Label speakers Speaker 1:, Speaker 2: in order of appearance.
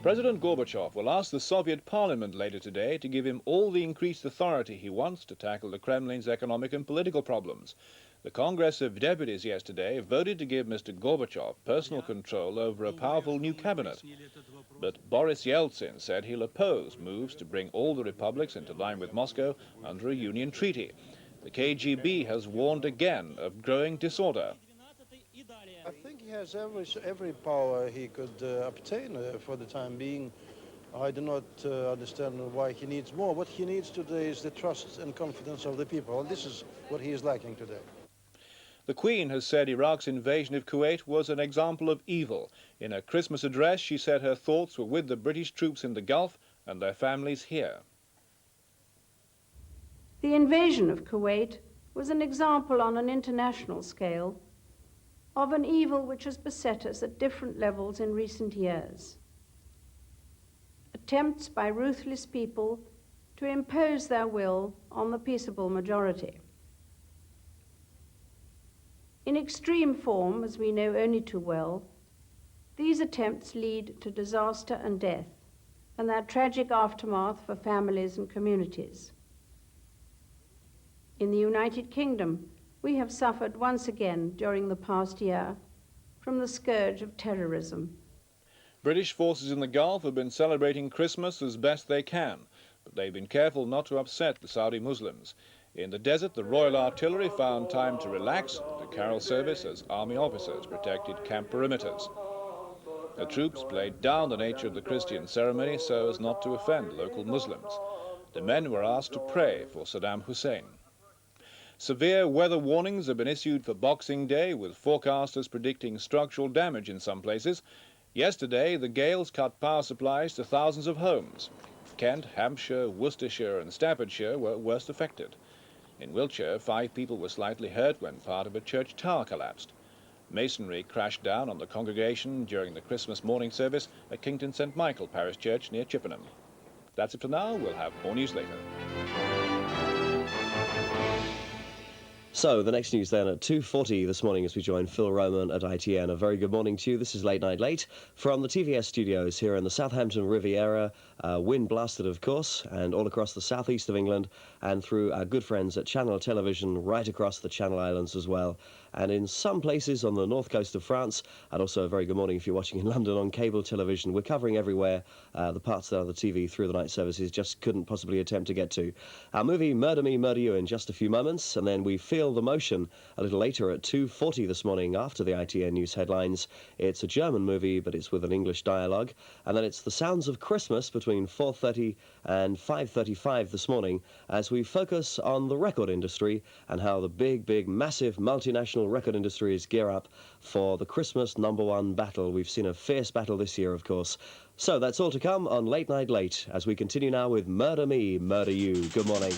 Speaker 1: President Gorbachev will ask the Soviet Parliament later today to give him all the increased authority he wants to tackle the Kremlin's economic and political problems. The Congress of Deputies yesterday voted to give Mr. Gorbachev personal control over a powerful new cabinet. But Boris Yeltsin said he'll oppose moves to bring all the republics into line with Moscow under a union treaty. The KGB has warned again of growing disorder.
Speaker 2: I think he has every power he could obtain for the time being. I do not understand why he needs more. What he needs today is the trust and confidence of the people. And this is what he is lacking today.
Speaker 1: The Queen has said Iraq's invasion of Kuwait was an example of evil. In her Christmas address, she said her thoughts were with the British troops in the Gulf and their families here.
Speaker 3: The invasion of Kuwait was an example on an international scale of an evil which has beset us at different levels in recent years. Attempts by ruthless people to impose their will on the peaceable majority. In extreme form, as we know only too well, these attempts lead to disaster and death, and their tragic aftermath for families and communities. In the United Kingdom, we have suffered once again during the past year from the scourge of terrorism.
Speaker 1: British forces in the Gulf have been celebrating Christmas as best they can, but they've been careful not to upset the Saudi Muslims. In the desert, the Royal Artillery found time to relax and to carol service as army officers protected camp perimeters. The troops played down the nature of the Christian ceremony so as not to offend local Muslims. The men were asked to pray for Saddam Hussein. Severe weather warnings have been issued for Boxing Day, with forecasters predicting structural damage in some places. Yesterday, the gales cut power supplies to thousands of homes. Kent, Hampshire, Worcestershire and Staffordshire were worst affected. In Wiltshire, 5 people were slightly hurt when part of a church tower collapsed. Masonry crashed down on the congregation during the Christmas morning service at Kington St. Michael Parish Church near Chippenham. That's it for now. We'll have more news later.
Speaker 4: So, the next news then at 2:40 this morning as we join Phil Roman at ITN. A very good morning to you. This is Late Night Late from the TVS studios here in the Southampton Riviera, wind blasted of course, and all across the southeast of England and through our good friends at Channel Television right across the Channel Islands as well. And in some places on the north coast of France, and also a very good morning if you're watching in London on cable television. We're covering everywhere. The parts that are on the TV through the night services just couldn't possibly attempt to get to. Our movie Murder Me, Murder You in just a few moments, and then we feel the motion a little later at 2:40 this morning after the ITN news headlines. It's a German movie, but it's with an English dialogue. And then it's The Sounds of Christmas between 4:30 and 5:35 this morning as we focus on the record industry and how the big, massive multinational record industries gear up for the Christmas #1 battle. We've seen a fierce battle this year, of course. So that's all to come on Late Night Late as we continue now with Murder Me, Murder You. Good morning.